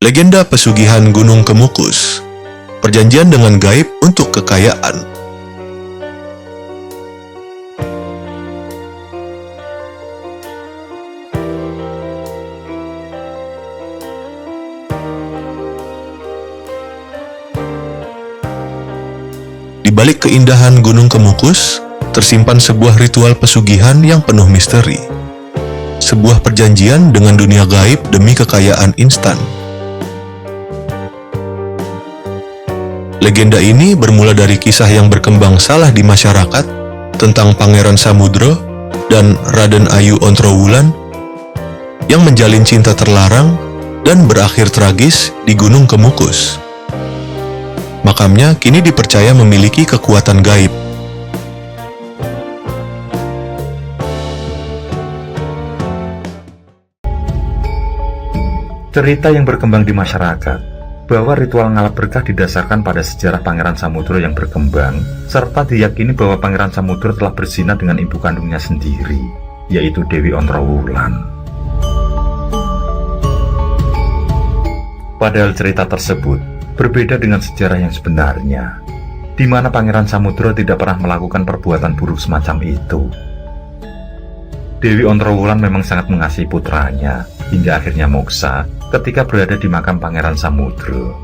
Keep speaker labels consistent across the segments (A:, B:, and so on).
A: Legenda pesugihan Gunung Kemukus. Perjanjian dengan gaib untuk kekayaan. Di balik keindahan Gunung Kemukus, tersimpan sebuah ritual pesugihan yang penuh misteri. Sebuah perjanjian dengan dunia gaib demi kekayaan instan. Legenda ini bermula dari kisah yang berkembang salah di masyarakat tentang Pangeran Samudro dan Raden Ayu Ontrowulan yang menjalin cinta terlarang dan berakhir tragis di Gunung Kemukus. Makamnya kini dipercaya memiliki kekuatan gaib.
B: Cerita yang berkembang di masyarakat bahwa ritual ngalap berkah didasarkan pada sejarah Pangeran Samudro yang berkembang, serta diyakini bahwa Pangeran Samudro telah berzina dengan ibu kandungnya sendiri, yaitu Dewi Ontrowulan. Padahal cerita tersebut berbeda dengan sejarah yang sebenarnya, di mana Pangeran Samudro tidak pernah melakukan perbuatan buruk semacam itu. Dewi Ontrowulan memang sangat mengasihi putranya, hingga akhirnya moksa ketika berada di makam Pangeran Samudro.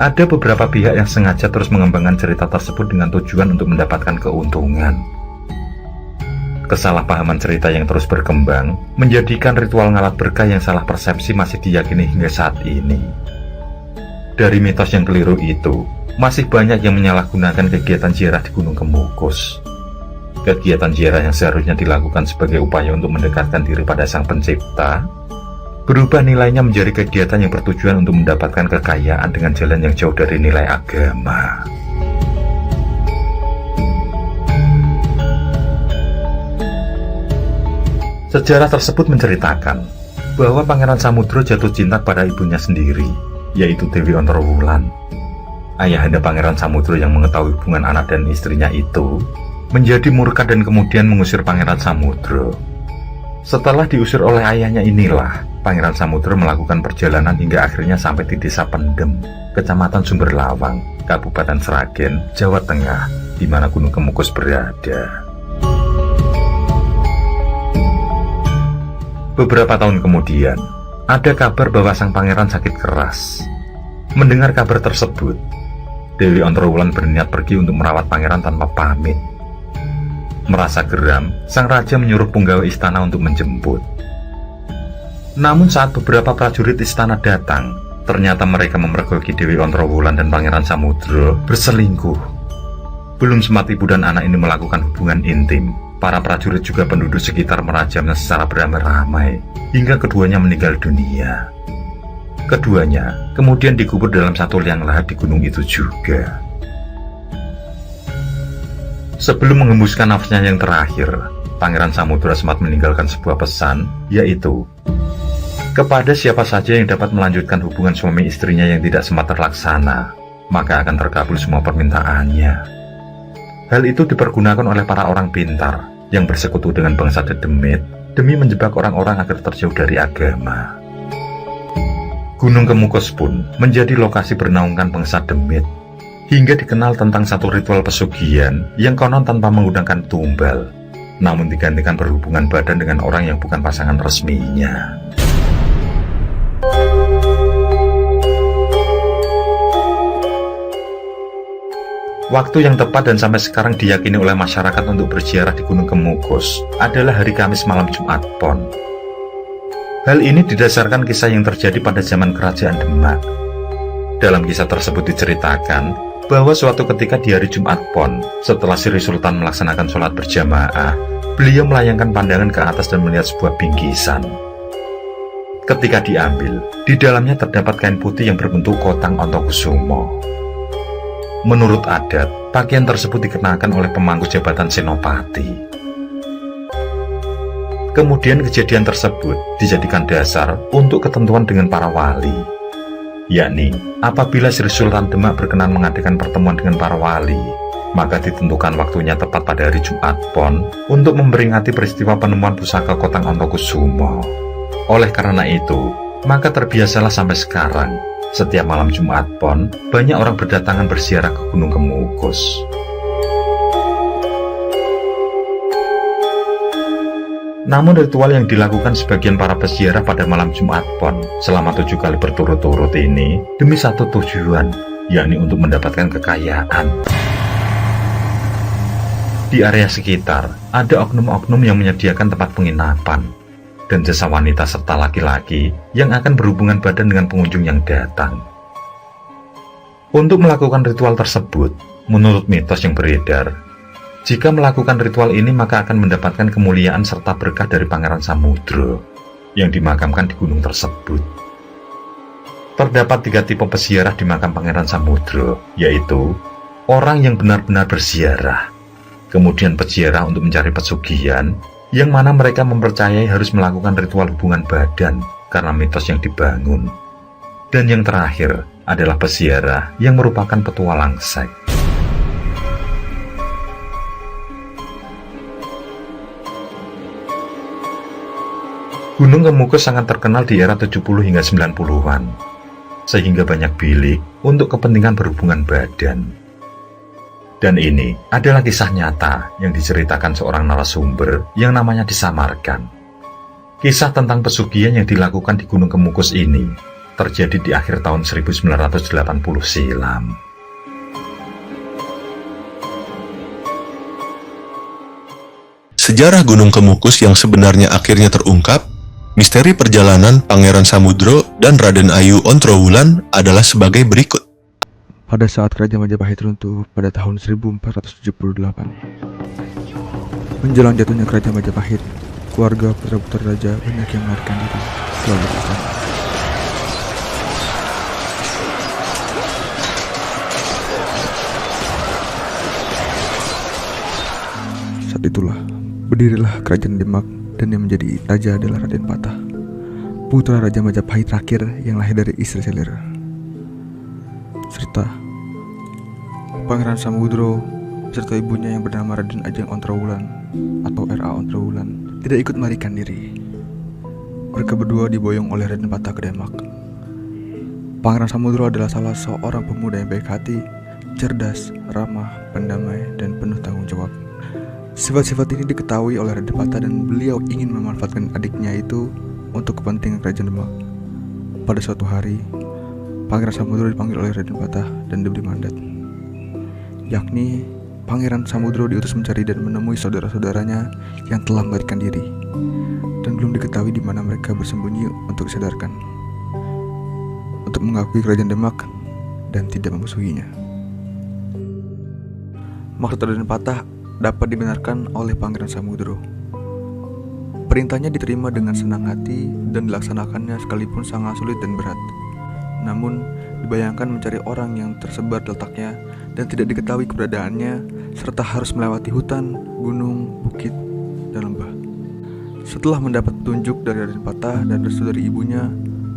B: Ada beberapa pihak yang sengaja terus mengembangkan cerita tersebut dengan tujuan untuk mendapatkan keuntungan. Kesalahpahaman cerita yang terus berkembang menjadikan ritual ngalap berkah yang salah persepsi masih diyakini hingga saat ini. Dari mitos yang keliru itu, masih banyak yang menyalahgunakan kegiatan ziarah di Gunung Kemukus. Kegiatan ziarah yang seharusnya dilakukan sebagai upaya untuk mendekatkan diri pada Sang Pencipta, berubah nilainya menjadi kegiatan yang bertujuan untuk mendapatkan kekayaan dengan jalan yang jauh dari nilai agama. Sejarah tersebut menceritakan bahwa Pangeran Samudro jatuh cinta pada ibunya sendiri, yaitu Dewi Ontrowulan. Ayahanda Pangeran Samudro yang mengetahui hubungan anak dan istrinya itu menjadi murka dan kemudian mengusir Pangeran Samudro. Setelah diusir oleh ayahnya inilah, Pangeran Samudro melakukan perjalanan hingga akhirnya sampai di Desa Pendem, Kecamatan Sumberlawang, Kabupaten Sragen, Jawa Tengah, di mana Gunung Kemukus berada. Beberapa tahun kemudian, ada kabar bahwa sang pangeran sakit keras. Mendengar kabar tersebut, Dewi Ontrowulan berniat pergi untuk merawat pangeran tanpa pamit. Merasa geram, sang raja menyuruh punggawa istana untuk menjemput. Namun saat beberapa prajurit istana datang, ternyata mereka memergoki Dewi Ontrowulan dan Pangeran Samudro berselingkuh. Belum sempat ibu dan anak ini melakukan hubungan intim, para prajurit juga penduduk sekitar merajamnya secara beramai-ramai, hingga keduanya meninggal dunia. Keduanya kemudian dikubur dalam satu liang lahat di gunung itu juga. Sebelum mengembuskan nafasnya yang terakhir, Pangeran Samudro sempat meninggalkan sebuah pesan, yaitu kepada siapa saja yang dapat melanjutkan hubungan suami istrinya yang tidak sempat terlaksana, maka akan terkabul semua permintaannya. Hal itu dipergunakan oleh para orang pintar yang bersekutu dengan bangsa Dedemit demi menjebak orang-orang agar terjauh dari agama. Gunung Kemukus pun menjadi lokasi bernaungkan bangsa Demit, hingga dikenal tentang satu ritual pesugihan yang konon tanpa menggunakan tumbal, namun digantikan berhubungan badan dengan orang yang bukan pasangan resminya. Waktu yang tepat dan sampai sekarang diyakini oleh masyarakat untuk berziarah di Gunung Kemukus adalah hari Kamis malam Jumat Pon. Hal ini didasarkan kisah yang terjadi pada zaman Kerajaan Demak. Dalam kisah tersebut diceritakan bahwa suatu ketika di hari Jumat Pon, setelah Sri Sultan melaksanakan sholat berjamaah, beliau melayangkan pandangan ke atas dan melihat sebuah bingkisan. Ketika diambil, di dalamnya terdapat kain putih yang berbentuk kotang Ontokusumo. Menurut adat, pakaian tersebut dikenakan oleh pemangku jabatan senopati. Kemudian kejadian tersebut dijadikan dasar untuk ketentuan dengan para wali, yakni apabila Sri Sultan Demak berkenan mengadakan pertemuan dengan para wali, maka ditentukan waktunya tepat pada hari Jumat Pon untuk memperingati peristiwa penemuan pusaka kotang Ontokusumo. Oleh karena itu, Maka terbiasalah sampai sekarang, setiap malam Jumat Pon, banyak orang berdatangan berziarah ke Gunung Kemukus. Namun ritual yang dilakukan sebagian para peziarah pada malam Jumat Pon selama 7 kali berturut-turut ini demi satu tujuan, yakni untuk mendapatkan kekayaan. Di area sekitar, ada oknum-oknum yang menyediakan tempat penginapan dan jasa wanita serta laki-laki yang akan berhubungan badan dengan pengunjung yang datang. Untuk melakukan ritual tersebut, menurut mitos yang beredar, jika melakukan ritual ini maka akan mendapatkan kemuliaan serta berkah dari Pangeran Samudro yang dimakamkan di gunung tersebut. Terdapat 3 tipe peziarah di makam Pangeran Samudro, yaitu orang yang benar-benar berziarah, kemudian peziarah untuk mencari pesugihan, yang mana mereka mempercayai harus melakukan ritual hubungan badan karena mitos yang dibangun. Dan yang terakhir adalah peziarah yang merupakan petualang seks. Gunung Kemukus sangat terkenal di era 70 hingga 90-an, sehingga banyak bilik untuk kepentingan berhubungan badan. Dan ini adalah kisah nyata yang diceritakan seorang narasumber yang namanya disamarkan. Kisah tentang pesugihan yang dilakukan di Gunung Kemukus ini terjadi di akhir tahun 1980 silam.
A: Sejarah Gunung Kemukus yang sebenarnya akhirnya terungkap, misteri perjalanan Pangeran Samudro dan Raden Ayu Ontrowulan adalah sebagai berikut.
C: Pada saat Kerajaan Majapahit runtuh pada tahun 1478, menjelang jatuhnya Kerajaan Majapahit, keluarga putra-putri raja banyak yang melarikan diri ke luar negeri. Saat itulah berdirilah Kerajaan Demak dan yang menjadi raja adalah Raden Patah, putra Raja Majapahit terakhir yang lahir dari istri Selir. Cerita Pangeran Samudro beserta ibunya yang bernama Raden Ajeng Ontrowulan atau R.A. Ontrowulan tidak ikut melarikan diri. Mereka berdua diboyong oleh Raden Patah ke Demak. Pangeran Samudro adalah salah seorang pemuda yang baik hati, cerdas, ramah, pendamai, dan penuh tanggung jawab. Sifat-sifat ini diketahui oleh Raden Patah dan beliau ingin memanfaatkan adiknya itu untuk kepentingan kerajaan Demak. Pada suatu hari, Pangeran Samudro dipanggil oleh Raden Patah dan diberi mandat, yakni Pangeran Samudro diutus mencari dan menemui saudara-saudaranya yang telah melarikan diri dan belum diketahui di mana mereka bersembunyi untuk disadarkan, untuk mengakui kerajaan Demak dan tidak memusuhinya. Maksud Raden Patah dapat dibenarkan oleh Pangeran Samudro. Perintahnya diterima dengan senang hati dan dilaksanakannya sekalipun sangat sulit dan berat. Namun, dibayangkan mencari orang yang tersebar letaknya dan tidak diketahui keberadaannya, serta harus melewati hutan, gunung, bukit, dan lembah. Setelah mendapat petunjuk dari Raden Patah dan restu dari ibunya,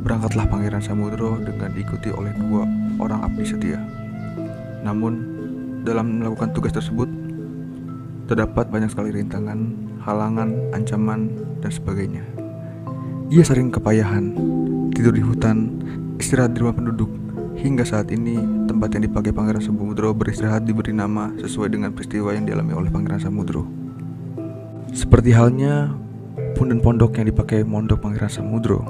C: berangkatlah Pangeran Samudro dengan diikuti oleh 2 orang abdi setia. Namun, dalam melakukan tugas tersebut, terdapat banyak sekali rintangan, halangan, ancaman, dan sebagainya. Ia sering kepayahan, tidur di hutan, istirahat di rumah penduduk. Hingga saat ini, tempat yang dipakai Pangeran Samudro beristirahat diberi nama sesuai dengan peristiwa yang dialami oleh Pangeran Samudro. Seperti halnya punden pondok yang dipakai mondok Pangeran Samudro,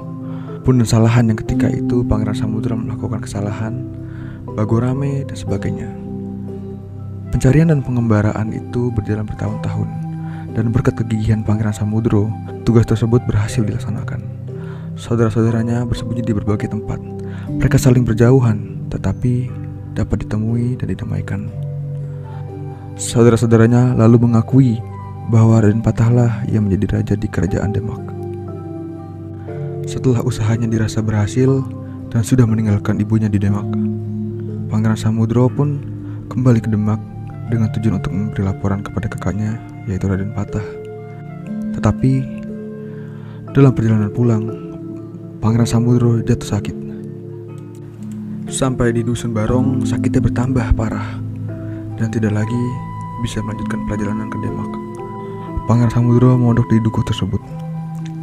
C: punden salahan yang ketika itu Pangeran Samudro melakukan kesalahan, bagorame, dan sebagainya. Pencarian dan pengembaraan itu berjalan bertahun-tahun, dan berkat kegigihan Pangeran Samudro, tugas tersebut berhasil dilaksanakan. Saudara-saudaranya bersembunyi di berbagai tempat. Mereka saling berjauhan, tetapi dapat ditemui dan didamaikan. Saudara-saudaranya lalu mengakui bahwa Raden Patahlah yang menjadi raja di kerajaan Demak. Setelah usahanya dirasa berhasil dan sudah meninggalkan ibunya di Demak, Pangeran Samudro pun kembali ke Demak dengan tujuan untuk memberi laporan kepada kakaknya, yaitu Raden Patah. Tetapi dalam perjalanan pulang, Pangeran Samudro jatuh sakit. Sampai di Dusun Barong, sakitnya bertambah parah dan tidak lagi bisa melanjutkan perjalanan ke Demak. Pangeran Samudro mondok di dukuh tersebut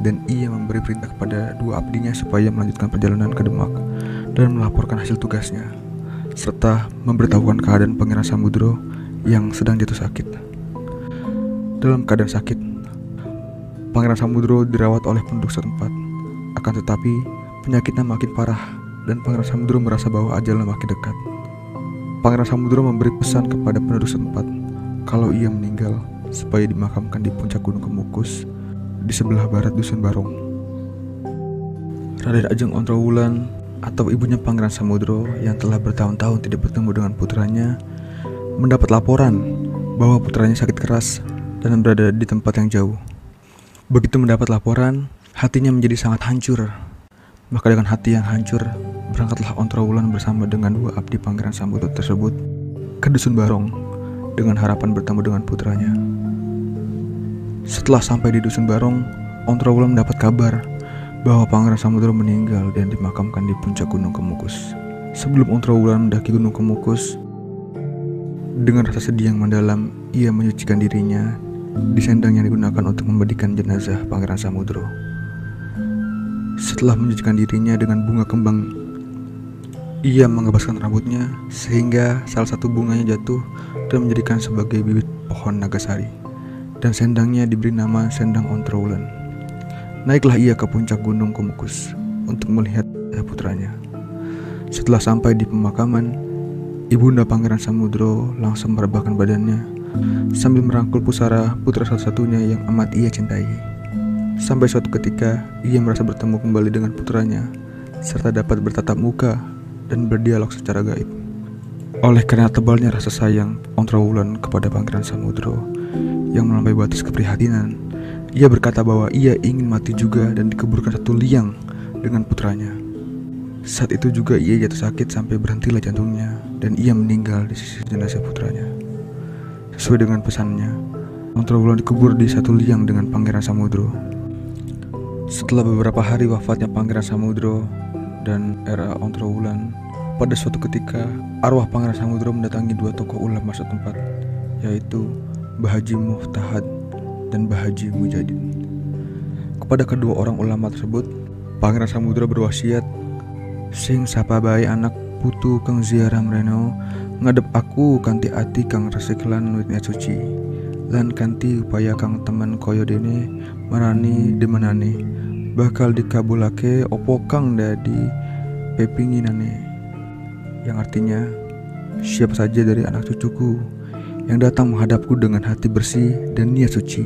C: dan ia memberi perintah kepada dua abdinya supaya melanjutkan perjalanan ke Demak dan melaporkan hasil tugasnya, serta memberitahukan keadaan Pangeran Samudro yang sedang jatuh sakit. Dalam keadaan sakit, Pangeran Samudro dirawat oleh penduduk setempat. Akan tetapi, penyakitnya makin parah dan Pangeran Samudro merasa bahwa ajalnya makin dekat. Pangeran Samudro memberi pesan kepada penduduk setempat kalau ia meninggal supaya dimakamkan di puncak Gunung Kemukus di sebelah barat Dusun Barong. Raden Ajeng Ontrowulan atau ibunya Pangeran Samudro yang telah bertahun-tahun tidak bertemu dengan putranya mendapat laporan bahwa putranya sakit keras dan berada di tempat yang jauh. Begitu mendapat laporan, hatinya menjadi sangat hancur. Maka dengan hati yang hancur, berangkatlah Ontrowulan bersama dengan dua abdi Pangeran Samudro tersebut ke Dusun Barong dengan harapan bertemu dengan putranya. Setelah sampai di Dusun Barong, Ontrowulan mendapat kabar bahwa Pangeran Samudro meninggal dan dimakamkan di puncak Gunung Kemukus. Sebelum Ontrowulan mendaki Gunung Kemukus, dengan rasa sedih yang mendalam, ia menyucikan dirinya di sendang yang digunakan untuk memandikan jenazah Pangeran Samudro. Setelah menyucikan dirinya dengan bunga kembang, ia mengebaskan rambutnya sehingga salah satu bunganya jatuh dan menjadikan sebagai bibit pohon Nagasari, dan sendangnya diberi nama Sendang Ontrowulan. Naiklah ia ke puncak Gunung Kemukus untuk melihat putranya. Setelah sampai di pemakaman, Ibunda Pangeran Samudro langsung merebahkan badannya sambil merangkul Pusara, putra satu-satunya yang amat ia cintai. Sampai suatu ketika, ia merasa bertemu kembali dengan putranya serta dapat bertatap muka dan berdialog secara gaib. Oleh karena tebalnya rasa sayang Ontrowulan kepada Pangeran Samudro yang melampaui batas keprihatinan, ia berkata bahwa ia ingin mati juga dan dikuburkan satu liang dengan putranya. Saat itu juga ia jatuh sakit sampai berhentilah jantungnya dan ia meninggal di sisi jenazah putranya. Sesuai dengan pesannya, Ontrowulan dikubur di satu liang dengan Pangeran Samudro. Setelah beberapa hari wafatnya Pangeran Samudro dan era Ontrowulan, pada suatu ketika arwah Pangeran Samudro mendatangi dua tokoh ulama setempat, yaitu Mbah Haji Muftahad dan Mbah Haji Mujadin. Kepada kedua orang ulama tersebut, Pangeran Samudro berwasiat, "Sing sapa bae anak putu kang ziarah mreno ngadep aku kanthi ati kang resik lan wit suci, lan kanthi upaya kang temen kaya dene marani demenane bakal dikabulake opo kang dadi pepinginane." Yang artinya, siapa saja dari anak cucuku yang datang menghadapku dengan hati bersih dan niat suci,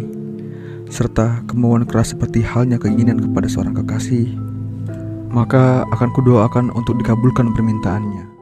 C: serta kemauan keras seperti halnya keinginan kepada seorang kekasih, maka akan kudoakan untuk dikabulkan permintaannya.